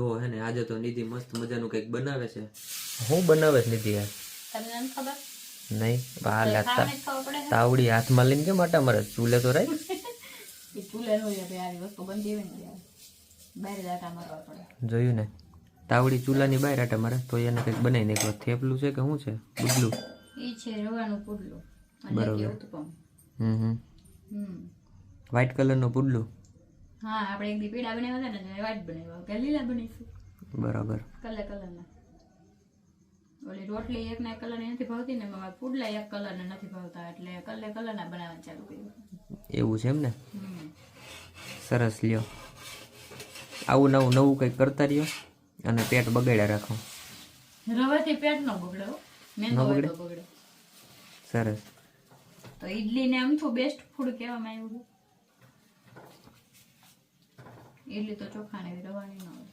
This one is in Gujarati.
તો હે ને આજે તો નિધિ મસ્ત મજાનું કંઈક બનાવે છે. હું બનાવે છે નિધિ યાર? તમને નથી ખબર? નહીં બહાર લાગતા ખાવાને જ ખબર પડે. તાવડી હાથમાં લઈને કેમ આટા મારે? ચૂલે તો રાખ. એ ચૂલે નો યાર આવી વસ્તુ બનતી હોય ને યાર બહાર જાટા મારવા પડે. જોયું ને, તાવડી ચૂલાની બહાર આટા મારે તો એને કંઈક બનાવી નાખ્યું. થેપલું છે કે શું છે? બુડલું ઈ છે રવાનું પુડલું અને બરોબર. કેવું તું વ્હાઈટ કલરનું પુડલું. હા આપણે એક દી પીડા બનાવ્યા હતા ને વ્હાઈટ બનાવ્યા કે લીલા બનાવીશું બરાબર. કલરના ઓલી રોટલી એક ના કલર ની નથી ભાવતી ને મારા પુડલા એક કલર ને નથી ભાવતા એટલે કલરના બનાવવાનું ચાલુ કર્યું. એવું છે એમ ને? સરસ લ્યો, આવું નવું નવું કંઈક કરતા રહ્યો અને પેટ બગાડ્યા રાખો. રવાથી પેટ નો બગડે હો. મેંદો હોય તો બગડે. સરસ. તો ઈડલી ને આમ તો બેસ્ટ ફૂડ કહેવામાં આવ્યું છે. ઈડલી તો ચોખા ને રવાની ન હોય.